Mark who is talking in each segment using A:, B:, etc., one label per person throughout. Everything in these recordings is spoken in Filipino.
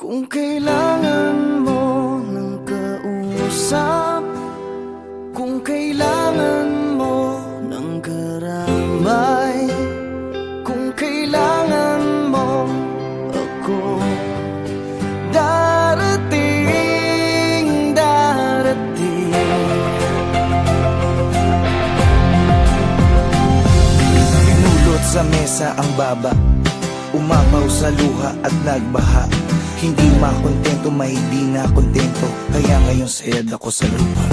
A: Kung kailangan mo ng kausap, kung kailangan mo ng karamay, kung kailangan mo ako, darating, darating.
B: Pinulot sa mesa ang baba, umapaw sa luha at nagbaha. Hindi makontento, may di na kontento, kaya ngayon sayad ako sa lupa.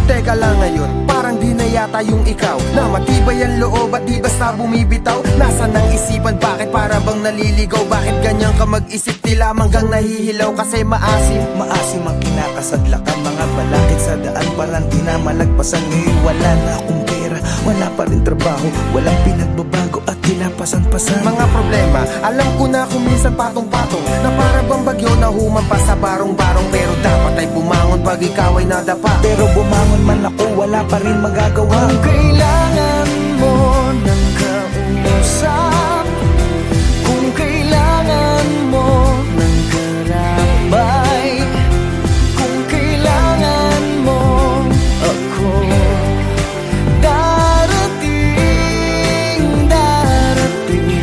C: Teka lang ngayon, parang di na yata yung ikaw, na matibay ang loob at di basta bumibitaw. Nasaan ang isipan, bakit para bang naliligaw? Bakit ganyan ka mag-isip, di lamang gang nahihilaw? Kasi maasim
B: Maasim ang kinakasadlakan, mga balakid sa daan parang di na malagpasan. Ngayon wala na akong pera, wala pa rin trabaho, walang pinagbabago at tila pasan-pasan.
C: mga problema, alam ko na kung minsan patong-patong, na para bang bagyo na humampas sa barong-barong. Pero dapat ay bumangon pag ikaw ay nadapa.
B: Pero bumangon man ako, wala pa rin magagawa.
A: Kung kailangan mo ng kausap, kung kailangan mo ng karamay, kung kailangan mo ako, darating, darating.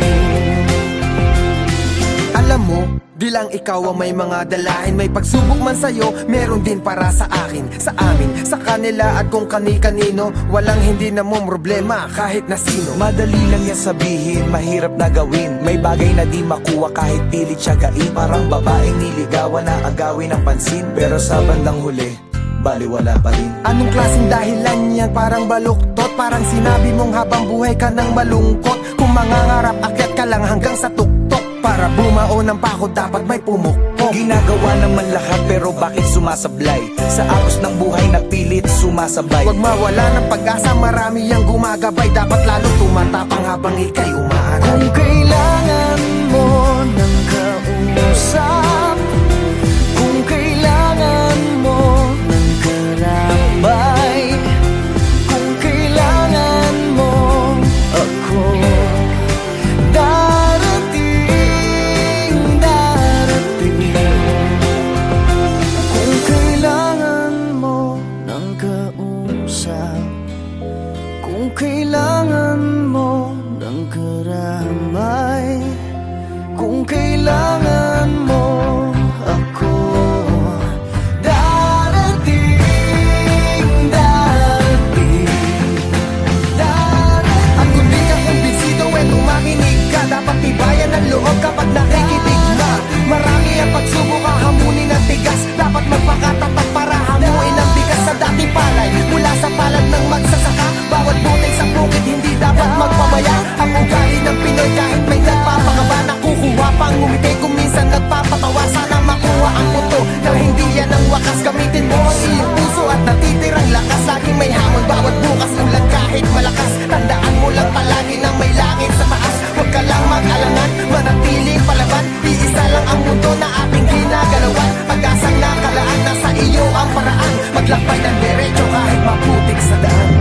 C: Alam mo, di lang ikaw ang may mga dalahin. May pagsubok man sa'yo, meron din para sa akin, sa amin, sa kanila at kung kani-kanino. Walang hindi na mo problema kahit na sino.
B: Madali lang yan sabihin, mahirap na gawin. May bagay na di makuha kahit pilit siyagain. Parang babaeng niligawan na agawin ng pansin, pero sa bandang huli, baliwala pa rin.
C: Anong klaseng dahilan yan? Parang baluktot, parang sinabi mong habang buhay ka nang malungkot. Kung mangangarap, akyat ka lang hanggang sa tuktok. Para bumao ng pako, dapat may pumukpok.
B: Ginagawa naman lahat pero bakit sumasablay? Sa agos ng buhay na pilit sumasabay.
C: Huwag mawala ng pag-asa, marami yang gumagabay. Dapat lalo tumatapang habang ika'y umaaral.
A: Kung kailangan mo ng kausap, kung kailangan mo ng karamay, kung kailangan mo ako, darating, darating. Kung kailangan mo ng kausap, kung kailangan mo ng karamay, kung kailangan mo ako, darating, darating, darating.
C: At kung di ka kumbinsido, tumakinig ka. Dapat tibayan ang loob kapag nakikinig na. Marami ang pagsubok, hahamunin ang tigas. Dapat magpakatapat para hamuin ang bigas sa dating palay. Mula sa palad ng magsasaka, bawat butil sa bukid hindi dapat magpabaya. Ang ugali ng Pinoy kahit may nagpapakaba, nakukuha pang ngumiti kung minsan nagpapatawa. Sana makuha ang muto na hindi yan ang wakas. Gamitin mo ang iyong puso at natitirang lakas. Laging may hamon bawat bukas, ulan kahit malakas. Tandaan mo lang palagi na may langit sa taas. Huwag ka lang mag-alangan, manatiling palaban. Iisa lang ang mundo na ating ginagalawan. Pag-asang nakalaan, nasa iyo ang paraan. Maglakbay ng diretso kahit maputik sa daan.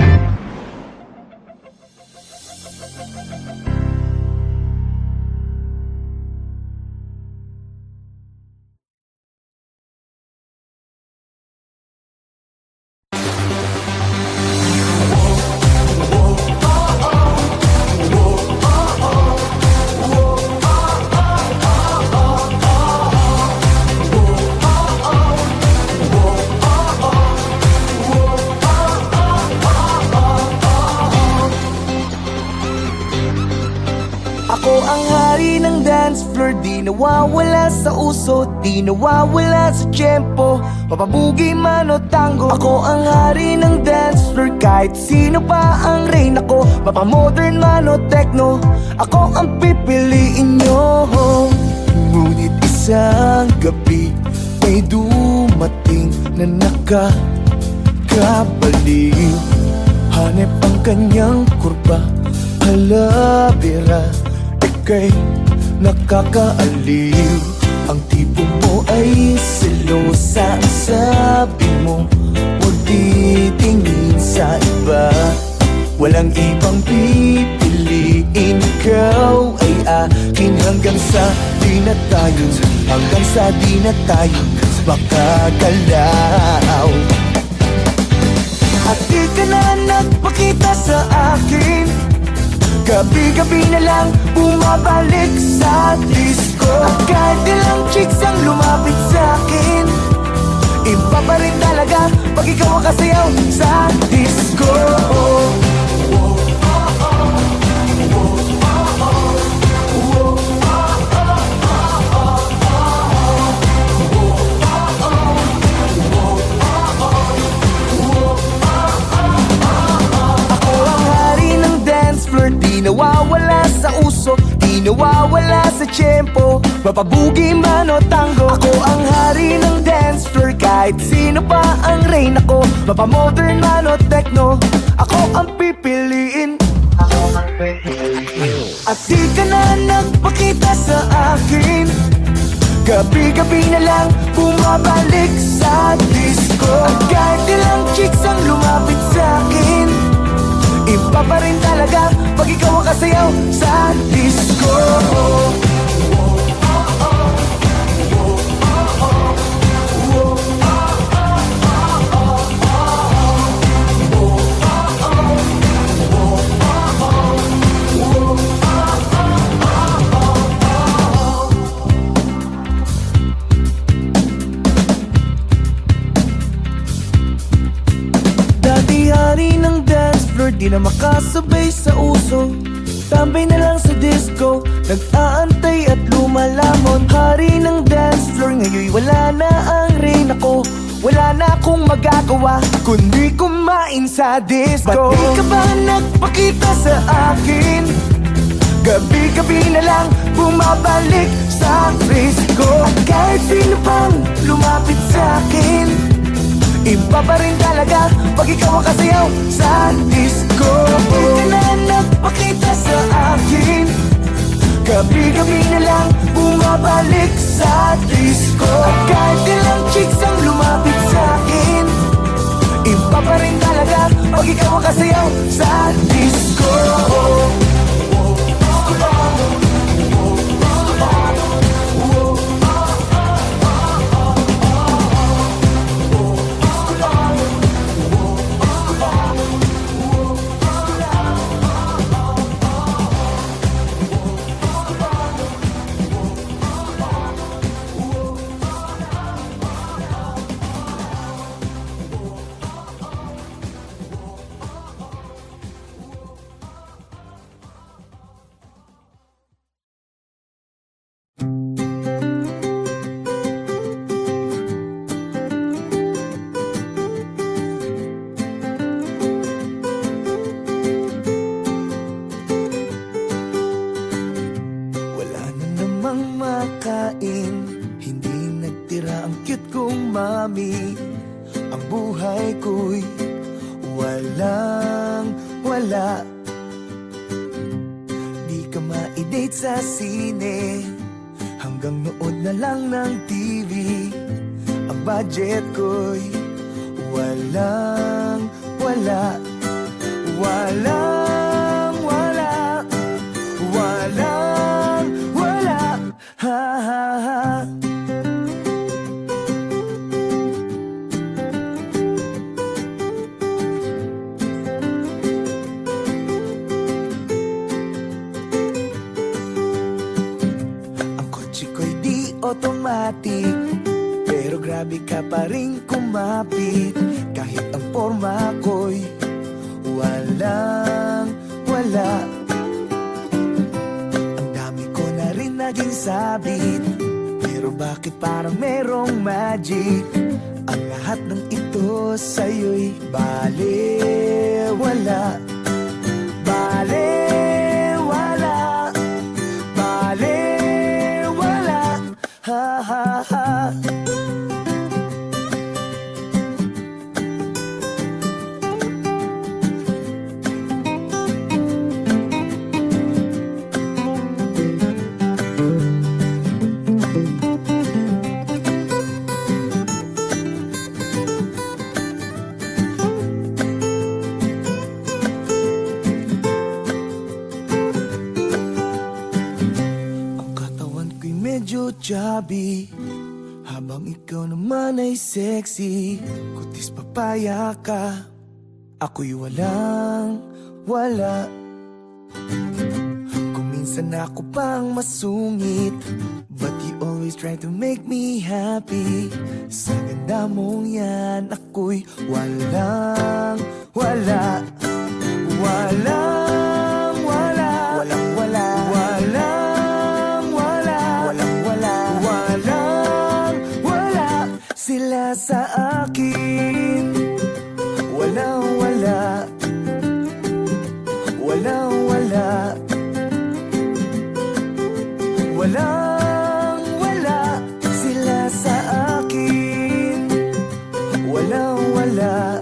B: Ako ang hari ng dance floor, di nawawala sa uso, di nawawala sa tiyempo, mapabugi man o tango. Ako ang hari ng dance floor, kahit sino pa ang reign ako, mapamodern man o techno, ako ang pipiliin nyo. Ngunit isang gabi, may dumating na nakakabaliw. Hanep ang kanyang kurba, halabira, ika'y nakakaaliw. Ang tipo mo ay selosa, ang sabi mo huwag titingin sa iba. Walang ibang pipiliin, ikaw ay akin hanggang sa di na tayo hanggang sa di na tayo makagalaw. At di ka na nagpakita sa akin, gabi-gabi na lang bumabalik sa disco. At kahit ilang chicks ang lumapit sa akin, iba pa rin talaga pag ikaw ang kasayaw sa disco. Ako ang hari ng dance floor, di nawawala sa uso, di nawawala sa tiyempo, mapabugi man o tango. Ako ang hari ng dance floor, kahit sino pa ang reyna ko, mapamodern man o techno, ako ang pipiliin. At di ka na nagpakita sa akin, gabi-gabi na lang bumabalik sa disco. At kahit ilang chicks ang lumapit sa akin, iba pa rin talaga pag ikaw ang kasayaw sa disco. Dati hari ng dance floor, di na makasabay sa uso, tambay na lang sa disco, nag-aantay at lumalamon. Hari ng dance floor, ngayon wala na ang reyna ko, wala na akong magagawa kundi kumain sa disco. Ba't di ka ba nagpakita sa akin? Gabi-gabi na lang bumabalik sa disco. At kahit sino pang lumapit sa akin, iba pa rin talaga pag ikaw ang kasayaw sa disco. Di ka na nagpakita sa akin, gabi-gabi na lang bumabalik sa disco. At kahit ilang chicks ang lumapit sa akin, iba pa rin talaga pag ikaw ang kasayaw sa disco. Wala na namang makain, hindi nagtira ang cute kong mami. Ang buhay ko'y walang wala. Di ka ma-date sa sine, hanggang nood na lang ng TV. Ang budget ko'y walang wala. Walang wala. Walang wala. Ha ha ha. Ang kotse ko'y di automatic, pero grabe ka pa rin kumapit. Kahit ang forma ko'y walang wala. Ang dami ko na rin naging sabit, pero bakit parang merong magic? Ang lahat ng ito sa'yo'y balewala. Balewala. Balewala. Ha ha ha. Ang katawan ko'y medyo chubby, Habang ikaw naman ay sexy, kutis papaya ka, ako'y walang wala. Kung minsan ako pang masungit, but you always try to make me happy. Sa ganda mong yan, ako'y walang wala. Walang wala. Walang wala. Walang wala. Walang wala. Walang wala. Sila sa akin. Walang wala. Walang wala. Walang wala. Sila sa akin. Walang wala.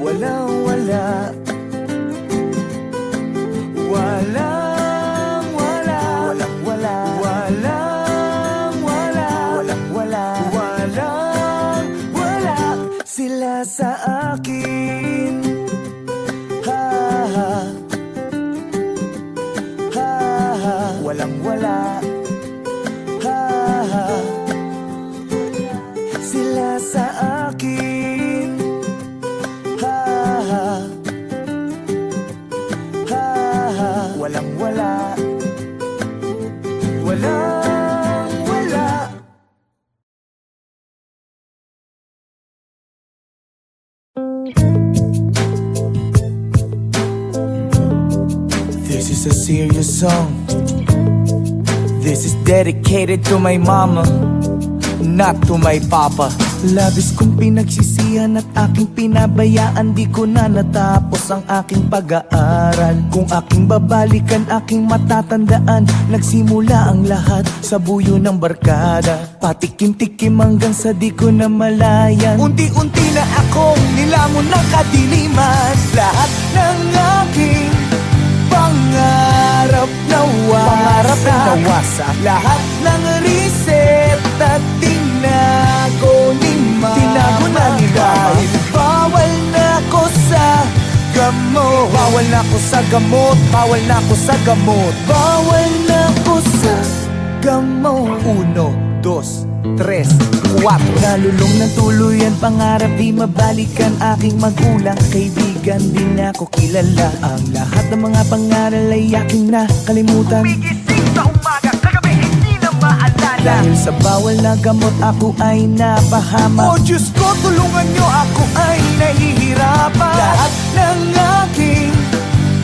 B: Walang wala. Walang wala. Walang wala. Walang wala. Walang wala. Walang wala. Sila sa akin. Ha ha. Ha ha. Walang wala. Ha ha. Sila sa akin. Ha ha. Ha ha. Walang wala. Walang wala. This is a serious song. This is dedicated to my mama, not to my papa. Labis kong pinagsisihan at aking pinabayaan, di ko na natapos ang aking pag-aaral. Kung aking babalikan, aking matatandaan, nagsimula ang lahat sa buyo ng barkada. Patikim-tikim hanggang sa di ko na malayan. Unti-unti na akong nilamon ng kadiliman. Lahat ng aking pangarap nawasak. Lahat ng reset at tinago ni mama. Tinago na ni mama. Bawal na ako sa gamot. Bawal na ako sa gamot. Bawal na ako sa gamot. Bawal na ako sa gamot. 1, 2, 3, 4. Nalulong ng tuluyan, pangarap di mabalikan. Aking magulang, kaibigan, di na ako kilala. Ang lahat ng mga pangaral ay aking nakalimutan. Umigising sa umaga, kagabi hindi na maalala. Dahil sa bawal na gamot, ako ay napahama. Oh Diyos ko, tulungan nyo, ako ay nahihirapan. Lahat ng aking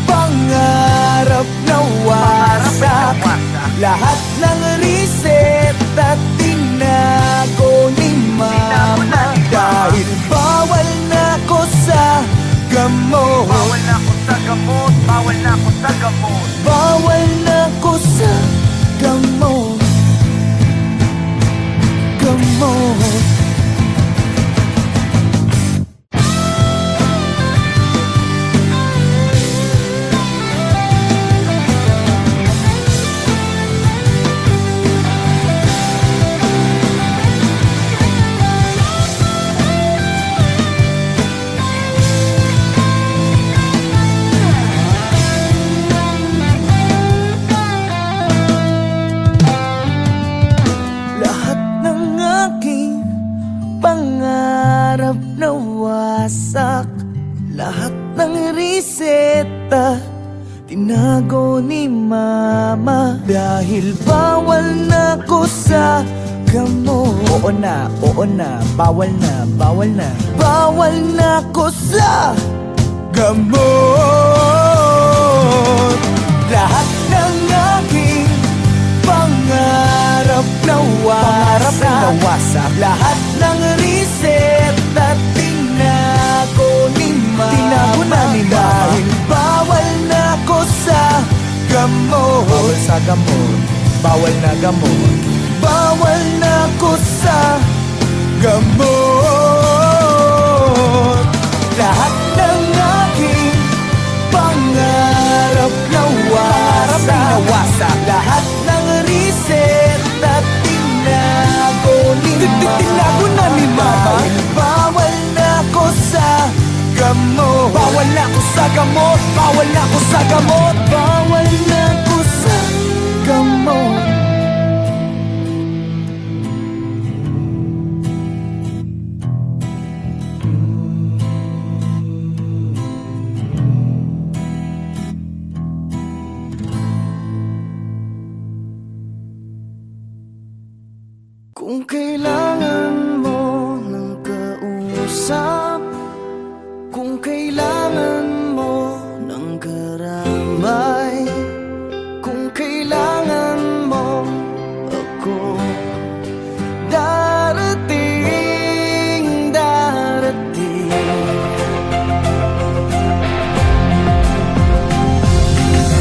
B: pangarap nawasak. Lahat ng reset at tinago ni mama. Dahil bawal na ako sa gamot. Bawal na ako sa gamot. Bawal na ako sa gamot. Bawal na ako sa gamot. Gamot. Pangarap nawasak. Lahat ng reseta tinago ni mama. Dahil bawal na ko sa gamot. Oo na, bawal na, bawal na. Bawal na ko sa gamot. Lahat ng aking pangarap nawasak. Lahat ng reset at tinago ni mama. Tinago na ni mama. Dahil bawal na ko sa gamot. Bawal sa gamot. Bawal na gamot. Bawal na ko sa gamot. Lahat ng aking pangarap nawasak. Lahat ng reset at tinago ni mama. Tinago na ni mama. Bawal na ko sa gamot. Bawal na ko sa gamot. Bawal na ko sa gamot. Bawal na ko sa gamot.
A: Kung kailangan mo ng kausap, kung kailangan mo ng karamay, kung kailangan mo ako, darating, darating.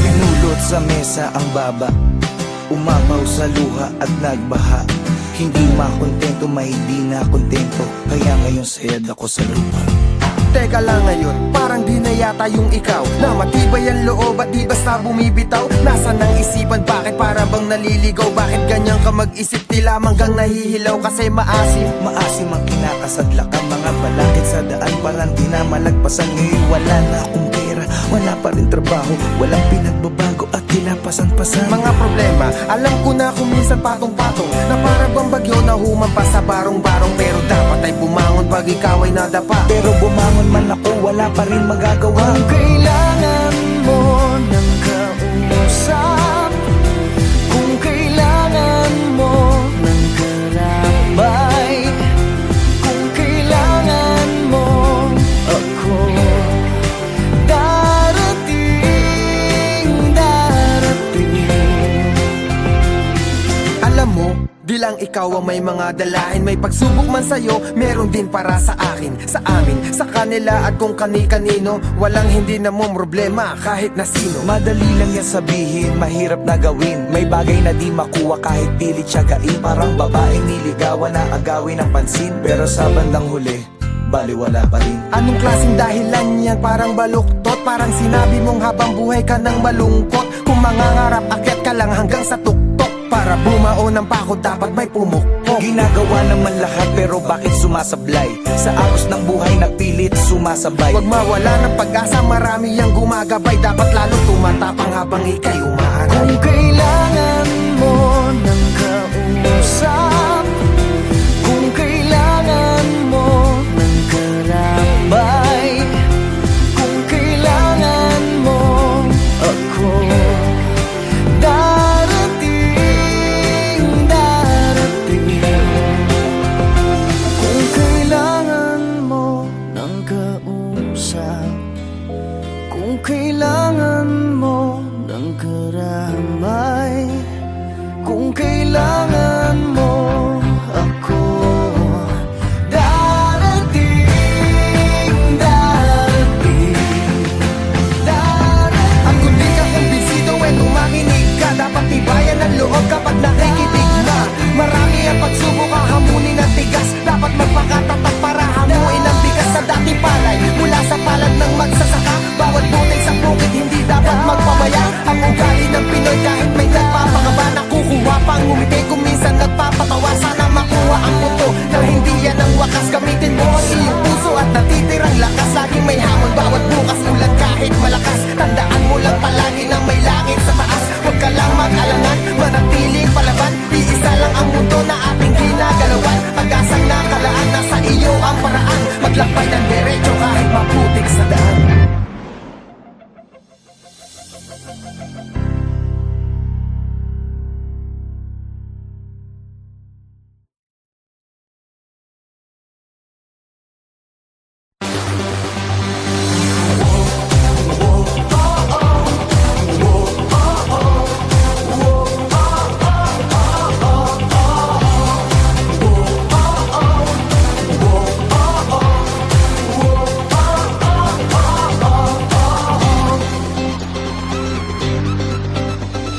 B: Pinulot sa mesa ang baba, umapaw sa luha at nagbaha. Hindi makontento, may di na kontento, kaya ngayon sayad ako sa lupa.
C: Teka lang ngayon, parang di na yata yung ikaw na matibay ang loob at di basta bumibitaw. Nasaan ang isipan, bakit para bang naliligaw? Bakit ganyan ka mag-isip, di lamang kang nahihilaw kasi maasim?
B: Maasim ang kinakasadlak ang mga balakid sa daan, parang di na malagpasan. Ngayon wala na akong pera, wala pa rin trabaho, walang pinagbabago at tinapasan-pasan.
C: Mga problema, alam ko na kung minsan patong-patong, na parang bang bagyo na humampas sa barong-barong. Pero dapat ay bumangon pag ikaw ay nadapa.
B: Pero bumangon man ako, wala pa rin magagawa.
A: Kung kailangan mo ng kausap, kung kailangan mo ng karamay, kung kailangan mo ako, darating, darating.
C: Alam mo, di lang ikaw ang may mga dalahin. May pagsubok man sa'yo, meron din para sa akin, sa amin, sa kanila at kung kani-kanino. Walang hindi na mo problema kahit na sino.
B: Madali lang yan sabihin, mahirap na gawin. May bagay na di makuha kahit pilit siyagain. Parang babaeng niligawan na agawin ng pansin, pero sa bandang huli, baliwala pa rin.
C: Anong klaseng dahilan yan? Parang baluktot, parang sinabi mong habang buhay ka nang malungkot. Kung mangangarap, akyat ka lang hanggang sa tuktok. Para bumao ng pako, dapat may pumukpok.
B: Ginagawa naman lahat, pero bakit sumasablay? Sa agos ng buhay na pilit sumasabay.
C: Huwag mawala ng pag-asa, marami yang gumagabay. Dapat lalo tumatapang habang ikay umaaray.
A: Kung kailangan mo ng kausap, kung kailangan mo ng karamay, kung kailangan mo ako, darating, darating. Kung kailangan mo ng kausap, kung kailangan mo ng karamay, kung kailangan mo ako, darating, darating, darating.
C: At kung di ka kumbinsido, kung makinig ka, dapat tibayan ang loob kapag nakikinig na. Marami ang pagsubok, hahamunin ang tigas. Dapat magpakatapat para hamuin ang bigas sa dating palay. Mula sa palad ng magsasaka, bawat butik sa bukid hindi dapat magpabaya. Ang ugali ng Pinoy kahit may nagpapakaba, nakukuha pang ngumiti kung minsan nagpapatawa. Sana makuha ang punto na hindi yan ang wakas. Gamitin mo ang iyong puso at natitirang lakas. Laging may hamon, bawat bukas ulan kahit malakas. Tandaan mo lang palagi na may langit sa taas. Huwag ka lang mag-alangan, manatiling palaban. Iisa lang ang mundo na ating ginagalawan. Pag-asang nakalaan, nasa iyo ang paraan. Maglakbay ng derecho kahit maputik sa daan.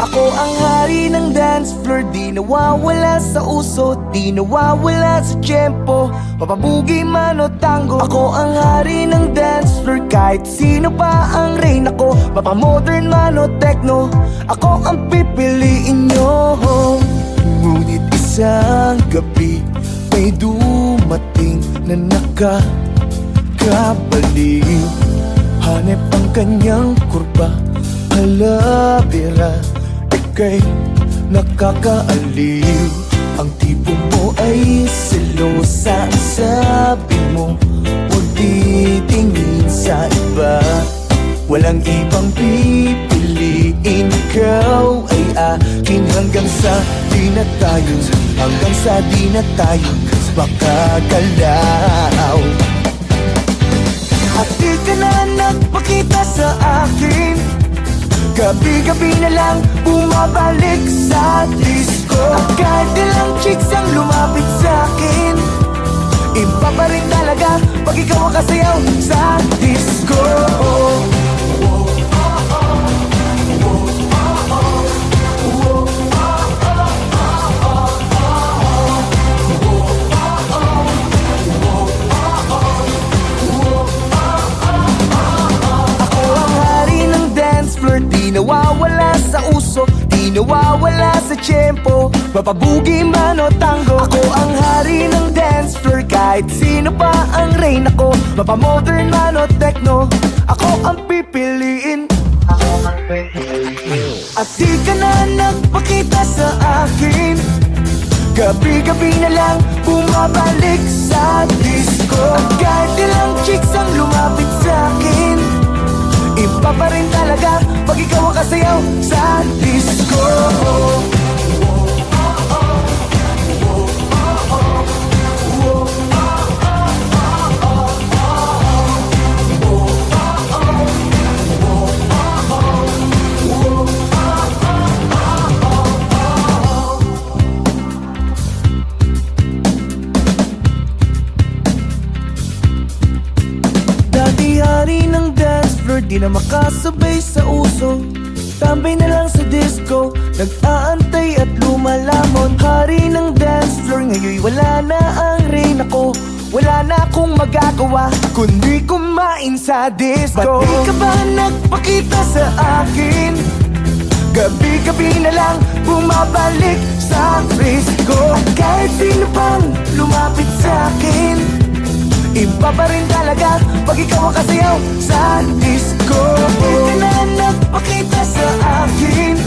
B: Ako ang hari ng dance floor, di nawawala sa uso, di nawawala sa tempo. Papabugi man o tango, ako ang hari ng dance floor. Kahit sino pa ang rain ako, mapamodern man o techno, ako ang pipiliin nyo. Ngunit isang gabi, may dumating na nakakabaliw. Hanep ang kanyang kurba, halabira, ika'y nakakaaliw. Ang tipo mo ay selosa, ang sabi mo huwag titingin sa iba. Walang ibang pipiliin, ikaw ay akin hanggang sa di na tayo, hanggang sa di na tayo makagalaw. At di ka na nagpakita sa akin, gabi-gabi na lang bumabalik sa disco. At kahit ilang chicks ang lumapit sa akin, iba pa rin talaga pag ikaw ang kasayaw sa disco. Ako ang hari ng dance floor, di nawawala sa uso, di nawawala sa tiyempo, mapabugi man o tango. Ako ang hari ng dance floor, kahit sino pa ang rain. Ako, mapamodern man o techno, ako ang pipiliin. At di ka na nagpakita sa akin, gabi-gabi na lang bumabalik sa disco. At kahit ilang chicks ang lumapit sa akin, iba pa rin talaga pag ikaw ang kasayaw sa disco. Dati hari ng dance floor, di na makasabay sa uso, tambay na lang sa disco, nag-aantay at lumalamon. Hari ng dance floor, ngayon wala na ang rain. Ako, wala na akong magagawa kundi kumain sa disco. Ba't di ka ba nagpakita sa akin? Gabi-gabi na lang bumabalik sa disco. At kahit sino pang lumapit sa akin, iba pa rin talaga pag ikaw ang kasayaw sa disco. Di ka na nagpakita sa akin,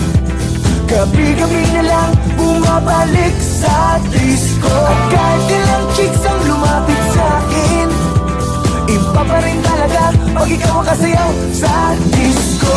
B: gabi-gabi na lang bumabalik sa disco. At kahit ilang chicks ang lumapit sa akin, iba pa rin talaga pag ikaw ang kasayaw sa disco.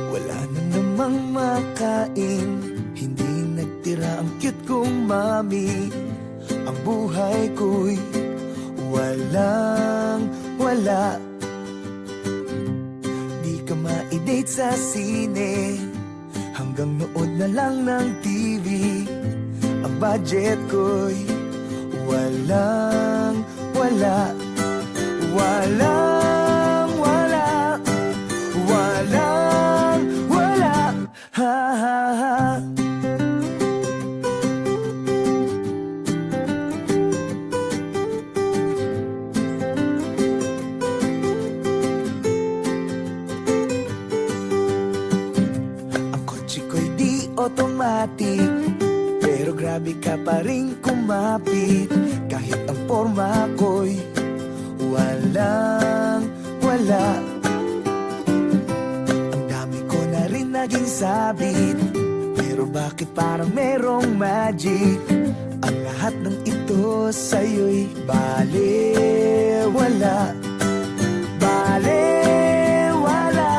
B: Wala na namang makain, hindi nagtira ang cute kong mami. Ang buhay ko'y walang wala. Di ka ma-date sa sine, hanggang nood na lang ng TV. Ang budget ko'y walang wala. Walang wala. Walang wala. Ha ha ha. Ang kotse ko'y di automatic, pero grabe ka pa rin kumapit. Kahit ang forma ko'y walang wala. Ang dami ko na rin naging sabit, pero bakit parang merong magic? Ang lahat ng ito sa'yo'y balewala. Balewala.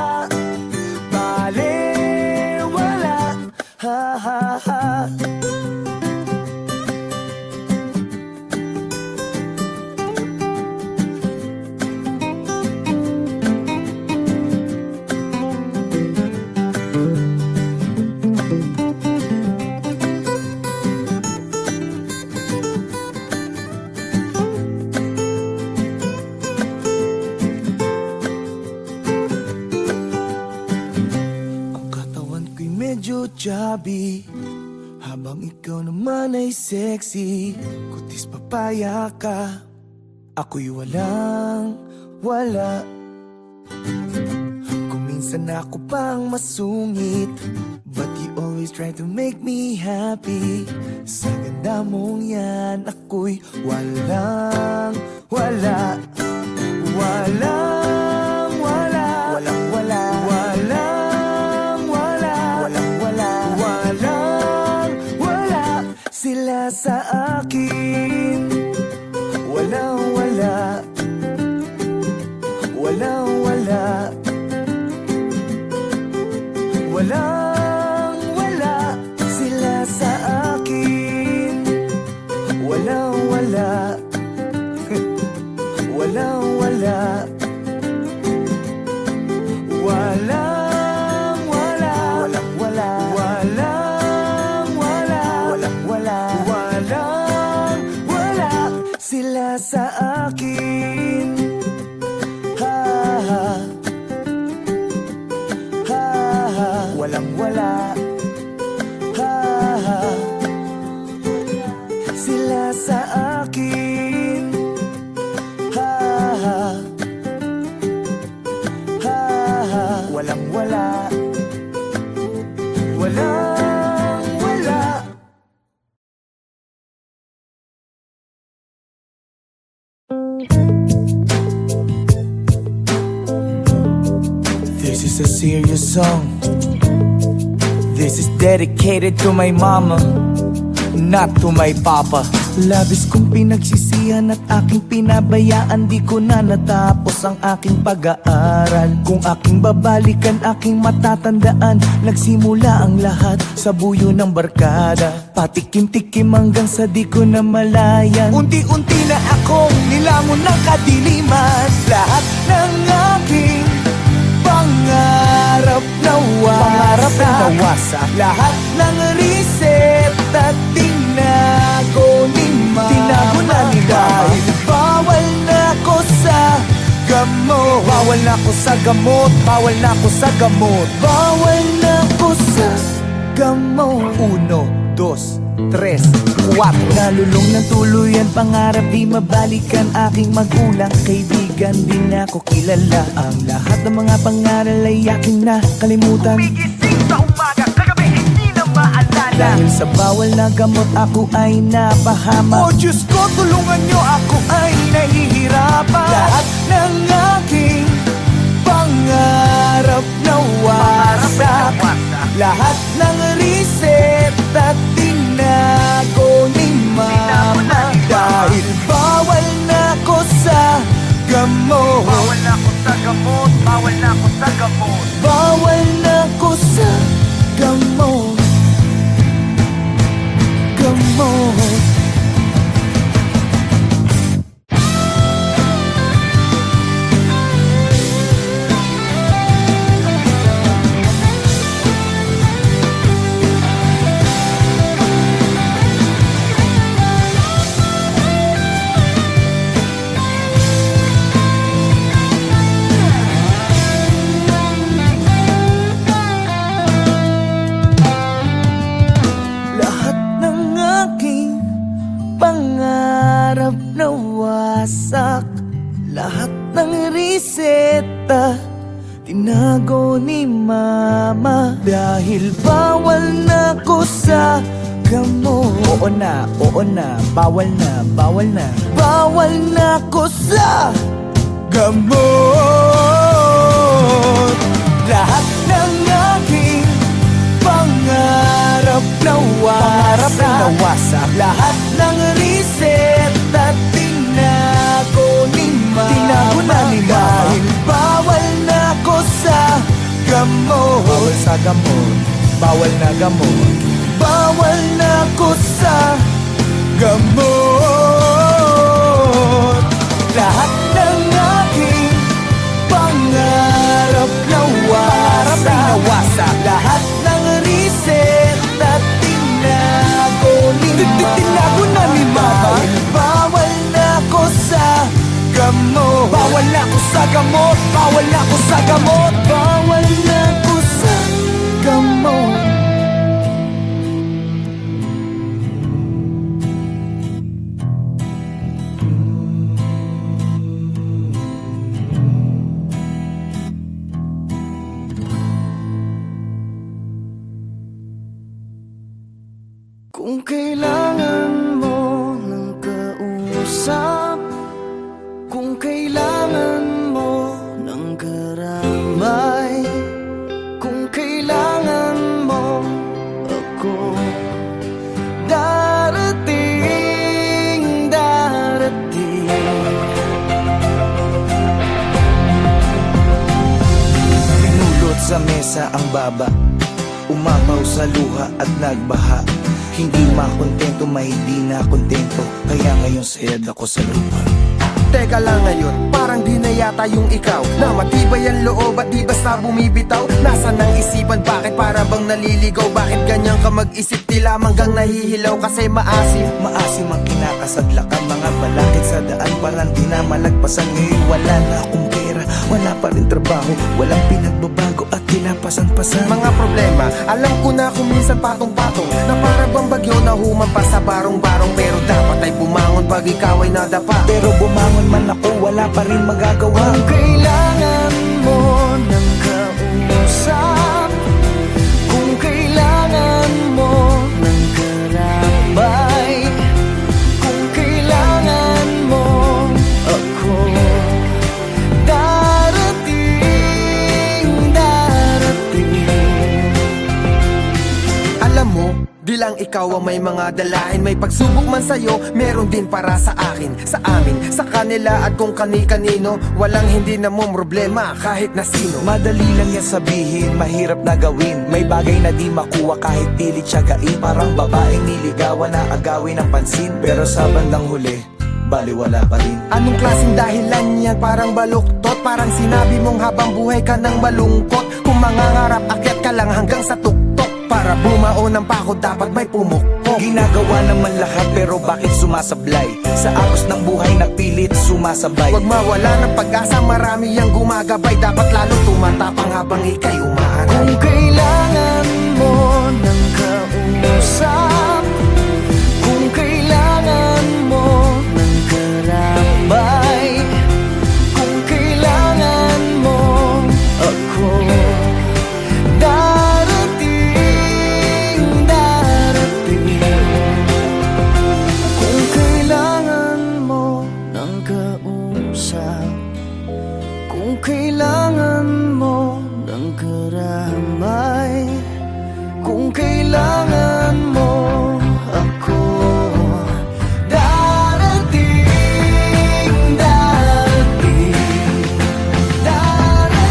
B: Balewala. Ha ha ha. medyo chubby, habang ikaw naman ay sexy. Kutis papaya ka, ako'y walang wala. Kung minsan ako pang masungit, but you always try to make me happy. Sa ganda mong yan, ako'y walang wala. Walang wala. Walang wala. Walang wala. Walang wala. Walang wala. Sila sa akin. Walang wala. Walang wala. Walang wala. Sila sa akin. Walang wala. Walang wala. Walang wala. Walang wala. Walang wala. Walang wala. Walang wala. Sila sa akin. Ha ha. Ha ha. Walang wala. Ha ha. Sila sa akin. Ha ha. Ha ha. Walang wala. Walang wala. This is a serious song. This is dedicated to my mama, not to my papa. Labis kong pinagsisihan at aking pinabayaan, di ko na natapos ang aking pag-aaral. Kung aking babalikan, aking matatandaan, nagsimula ang lahat sa buyo ng barkada. Patikim-tikim hanggang sa di ko na malayan. Unti-unti na akong nilamon ng kadiliman. Lahat ng aking pangarap nawasak. Lahat ng reseta tinago ni mama. Tinago na ni mama. Bawal na ako sa gamot. Bawal na ako sa gamot. Bawal na ako sa gamot. Bawal na ako sa gamot. 1, 2, 3, 4. Nalulong ng tuluyan, pangarap di mabalikan. Aking magulang, kaibigan, di na ako kilala. Ang lahat ng mga pangaral ay aking nakalimutan. Umigising sa umaga, kagabi hindi na maalala. Dahil sa bawal na gamot, ako ay napahama. Oh Diyos ko, tulungan niyo, ako ay nahihirapan. Lahat ng aking pangarap nawasak. Lahat ng reseta tinago ni mama. Dahil bawal na ako sa gamot. Bawal na ako sa gamot. Bawal na ako sa gamot. Bawal na ako sa gamot. Gamot. Nawasak. Lahat ng reseta tinago ni mama. Dahil bawal na ko sa gamot. Oo na, bawal na, bawal na. Bawal na ko sa gamot. Lahat ng aking pangarap nawasak. Lahat ng reseta tinago ni mama. Tinago na ni mama. Dahil bawal na ko sa gamot. Bawal sa gamot. Bawal na gamot. Bawal na ko sa gamot. Lahat ng aking pangarap nawasak. Lahat ng reseta tinago ni mama. Tinago na ni mama. Bawal na ko sa gamot. Bawal na ko sa gamot. Bawal na ko sa gamot. Bawal na ko sa gamot.
A: Kung kailangan mo ng kausap, kung kailangan mo ng karamay, kung kailangan mo ako, darating, darating.
B: Pinulot sa mesa ang baba, umapaw sa luha at nagbaha. Hindi makontento, may di na kontento, kaya ngayon sayad ako sa lupa.
C: Teka lang ngayon, parang di na yata yung ikaw Na matibay ang loob at di basta bumibitaw. Nasaan ang isipan, bakit para bang naliligaw? Bakit ganyan ka mag-isip, tila manggang nahihilaw kasi maasim?
B: Maasim ang kinakasadlak ang mga balakid sa daan, parang di na malagpasan. Ngayon wala na akong pera, wala pa rin trabaho, walang pinagbabago at kinapasan-pasan.
C: Mga problema, alam ko na kung minsan patong-patong Na para bang bagyo na humampas sa barong-barong. Pero dapat ay bumangon pag ikaw ay nadapa.
B: Pero bumangon man ako, wala pa rin magagawa.
A: Kung kailangan mo ng kausap, kung kailangan mo ng karamay, kung kailangan mo ako, darating, darating.
C: Alam mo, di lang ikaw ang may mga dalahin. May pagsubok man sa'yo, meron din para sa akin, sa amin, sa kanila at kung kani-kanino. Walang hindi na mong problema kahit na sino.
B: Madali lang yan sabihin, mahirap na gawin. May bagay na di makuha kahit pilit siyagain. Parang babaeng niligawan na agawin ng pansin, pero sa bandang huli, baliwala pa rin.
C: Anong klaseng dahilan yan? Parang baluktot. Parang sinabi mong habang buhay ka nang malungkot. Kung mangangarap, akyat ka lang hanggang sa tuktok. Para bumao ng pako, dapat may pumukpok.
B: Ginagawa naman lahat, pero bakit sumasablay? Sa agos ng buhay na pilit sumasabay.
C: Huwag mawala ng pag-asa, marami ang gumagabay. Dapat lalo tumatapang habang ika'y umaaral.
A: Kung kailangan mo ng kausap, kung kailangan mo ng karamay, kung kailangan mo ako, darating, darating. Kung kailangan mo ng kausap, kung kailangan mo ng karamay, kung kailangan mo ako, darating, darating, darating.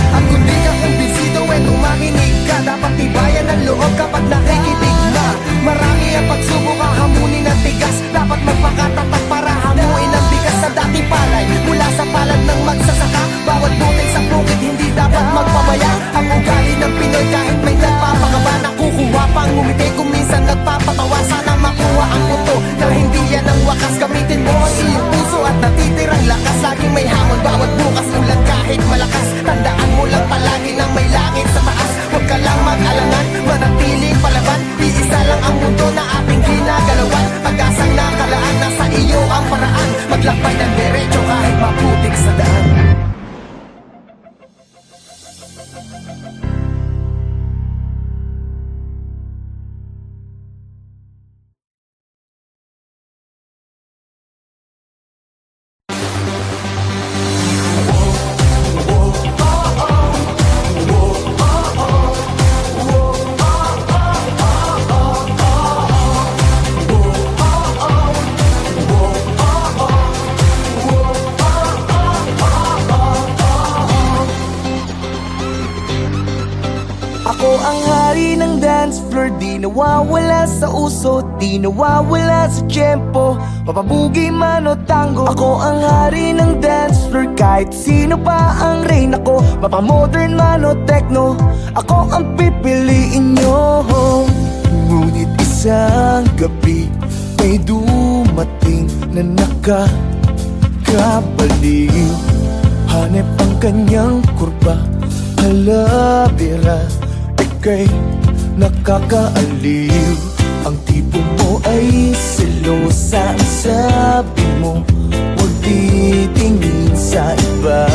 C: At kung di ka kumbinsido, tumakinig ka. Dapat tibayan ang loob kapag nakikinig na. Marami ang pagsubok, hahamunin ang tigas. Dapat magpakatatag para hamuin ang bigas sa dating palay. Mula sa palad ng magsasaka, bawat butil sa bukid hindi dapat magpabaya. Ang ugali ng Pinoy kahit may nagpapakaba, nakukuha pang ngumiti kung minsan nagpapatawa. Sana makuha ang puto na hindi yan ang wakas. Gamitin mo ang iyong puso at natitirang lakas. Laging may hamon bawat bukas, ulan kahit malakas. Tandaan mo lang palagi na may langit sa taas. Huwag ka lang mag-alangan, manatiling palaban. Iisa lang ang mundo na ating ginagalawan. Pag-asang nakalaan, nasa iyo ang paraan. Maglakbay ng derecho kahit maputik sa daan.
B: Ako ang hari ng dance floor, di nawawala sa uso, di nawawala sa tiyempo. Papabugi man o tango, ako ang hari ng dance floor. Kahit sino pa ang rain ako, mapamodern man o techno, ako ang pipiliin nyo. Ngunit isang gabi may dumating na nakakabaliw. Hanep ang kanyang kurba, halabira, ika'y nakakaaliw. Ang tipo mo ay selosa, ang sabi mo huwag titingin sa iba.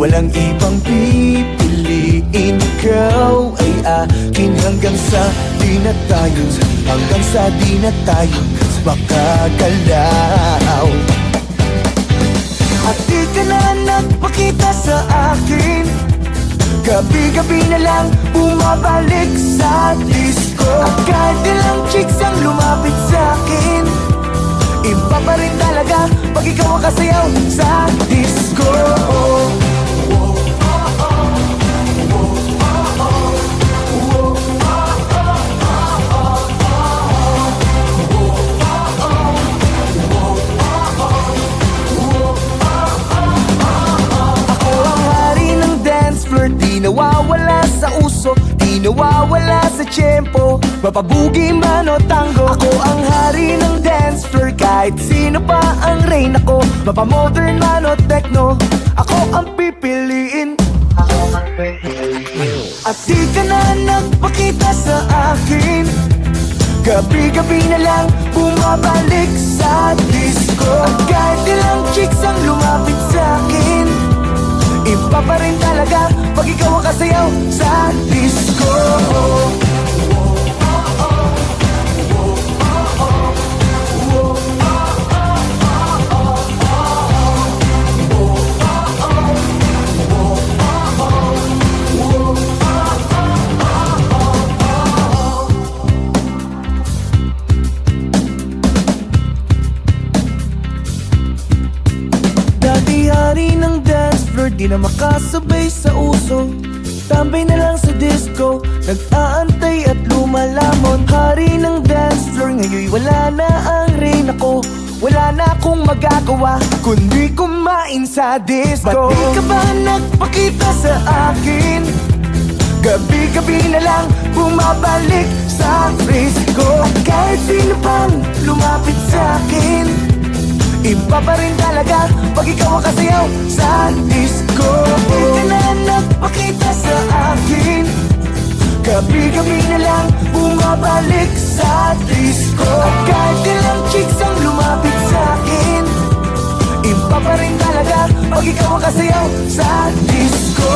B: Walang ibang pipiliin, ikaw ay akin hanggang sa di na tayo, hanggang sa di na tayo makagalaw. At di ka na nagpakita sa akin, gabi-gabi na lang bumabalik sa disco. At kahit ilang chicks ang lumapit sa akin, iba pa rin talaga pag ikaw ang kasayaw sa disco. Ako ang hari ng dance floor, di nawawala sa uso, di nawawala sa tiyempo, mapabugi man o tango. Ako ang hari ng dance floor, kahit sino pa ang reign ako, mapamodern man o techno, ako ang pipiliin. At di ka na nagpakita sa akin, gabi-gabi na lang bumabalik sa disco. At kahit ilang chicks ang lumapit sa akin, iba pa rin talaga pag ikaw ang kasayaw sa disco. Dati hari ng dance floor, di na makasabay sa uso, tambay na lang sa disco, nag-aantay at lumalamon. Hari ng dance floor, ngayon wala na ang reign ako, wala na akong magagawa kundi kumain sa disco. Ba't di ka ba nagpakita sa akin? Gabi-gabi na lang bumabalik sa disco. Kahit sino pang lumapit sa akin, iba pa rin talaga pag ikaw ang kasayaw sa disco. Di ka na nagpakita sa akin, gabi-gabi na lang bumabalik sa disco. At kahit ilang chicks ang lumapit sa akin, iba pa rin talaga pag ikaw ang kasayaw sa disco.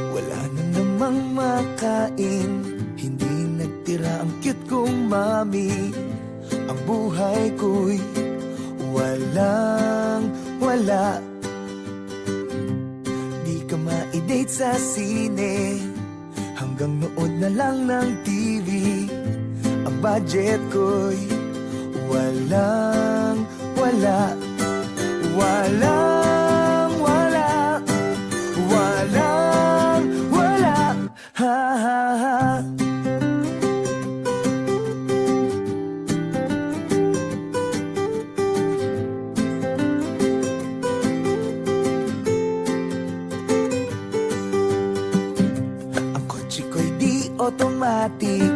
B: Wala na namang makain, hindi nagtira ang cute kong mami. Ang buhay ko'y walang wala. Di ka ma-date sa sine, hanggang nood na lang ng TV. Ang budget ko'y walang wala. Walang wala. Walang wala. Ha ha ha. Ang kotse ko'y di automatic,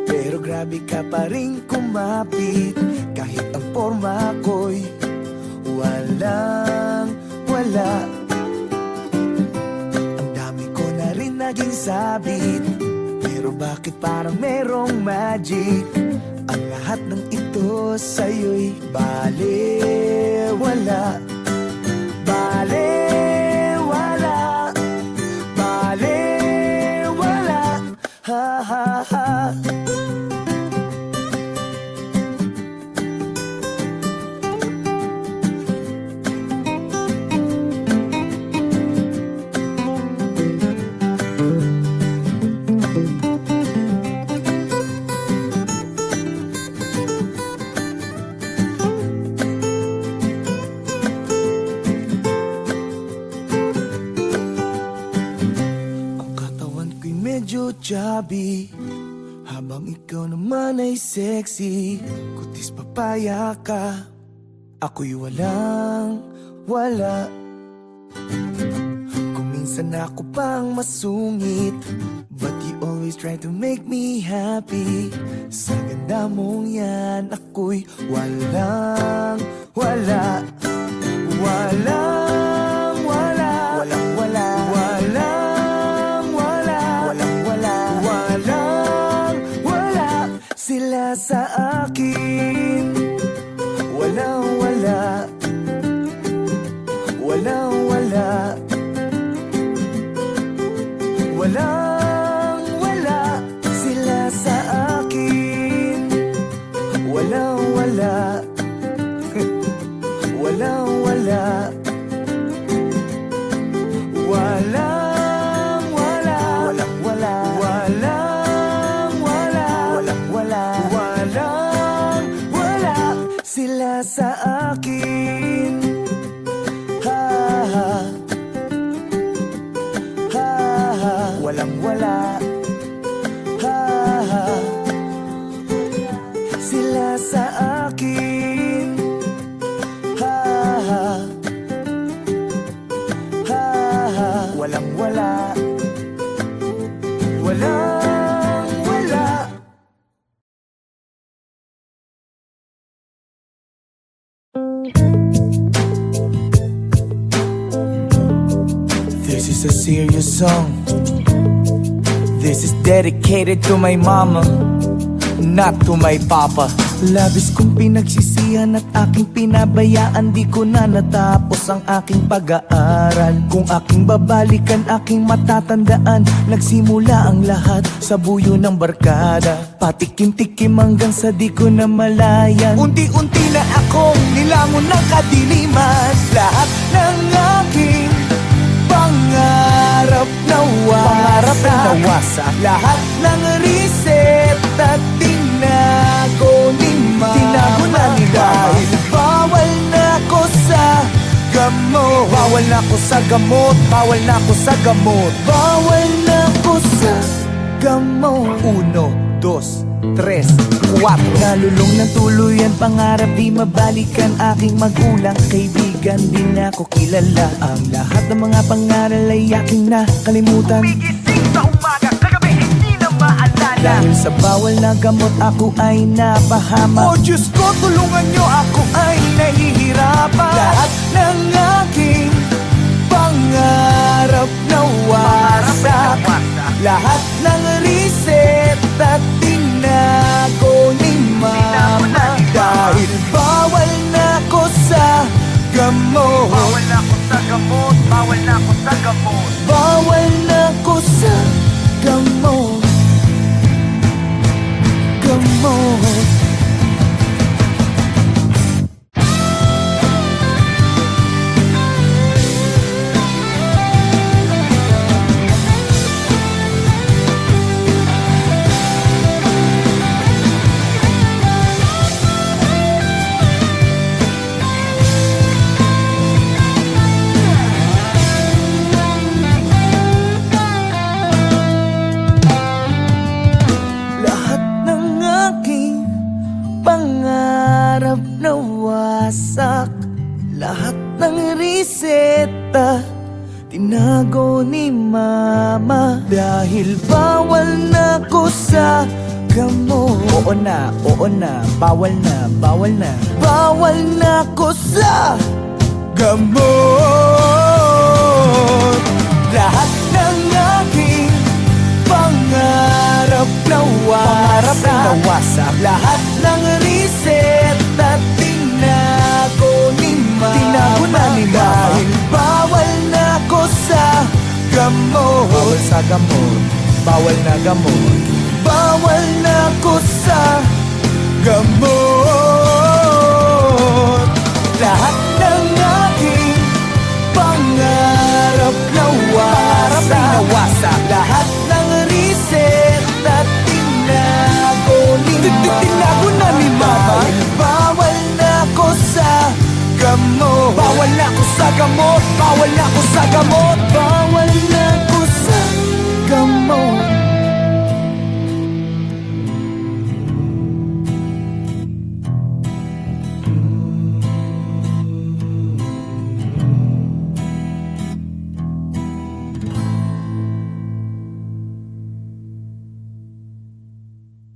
B: pero grabe ka pa rin kumapit. Kahit ang forma ko'y walang wala. Ang dami ko na rin naging sabit, pero bakit parang merong magic? Ang lahat ng ito sa'yo'y balewala. Balewala. Balewala. Ha ha ha. tabi, habang ikaw naman ay sexy. Kutis papaya ka, ako'y walang wala. Kung minsan ako pang masungit, but you always try to make me happy. Sa ganda mong yan, ako'y walang wala. Walang wala. Walang wala. Walang wala. Walang wala. Walang wala. Sila sa akin. Walang wala. Walang wala. Walang wala. Sila sa akin. Walang wala. Walang wala. Walang wala. Walang wala. Walang wala. Walang wala. Walang wala. Sila sa akin. Ha ha. Ha ha. Walang wala. Ha ha. Sila sa akin. Ha ha. Ha ha. Walang wala. Walang wala. This is a serious song. This is dedicated to my mama, not to my papa. Labis kong pinagsisihan at aking pinabayaan, di ko na natapos ang aking pag-aaral. Kung aking babalikan, aking matatandaan, nagsimula ang lahat sa buyo ng barkada. Patikim-tikim hanggang sa di ko na malayan. Unti-unti na akong nilamon ng kadiliman. Lahat ng aking pangarap nawasak. Lahat ng reset at tinago ni mama. Tinago na ni dahil bawal na ako sa gamot. Bawal na ako sa gamot. Bawal na ako sa gamot. Bawal na ako sa gamot. 1, 2, 3, 4. Nalulong ng tuluyan, pangarap di mabalikan. Aking magulang, kaibigan, di na ako kilala. Ang lahat ng mga pangaral ay aking nakalimutan. Umigising sa umaga, kagabi hindi na maalala. Dahil sa bawal na gamot, ako ay napahama. Oh Diyos ko, tulungan niyo, ako ay nahihirapan. Lahat ng aking pangarap nawasak. Lahat ng reset at tinago ni mama. Dahil bawal na ako sa gamot. Bawal na ako sa gamot. Bawal na ako sa gamot. Bawal na ako sa gamot. Gamot. Lahat ng reseta tinago ni mama. Dahil bawal na ko sa gamot. Oo na, bawal na, bawal na. Bawal na ko sa gamot. Lahat ng aking pangarap nawasak. Lahat ng reseta tinago ni mama. Tinago na ni mama. Dahil bawal na ko sa gamot. Bawal sa gamot. Bawal na gamot. Bawal na ko sa gamot. Lahat ng aking pangarap nawasak. Lahat ng reset at tinago ni mama. Tinago na ni mama. Bawal na ko sa gamot. Bawal na ko sa gamot. Bawal na ko sa gamot.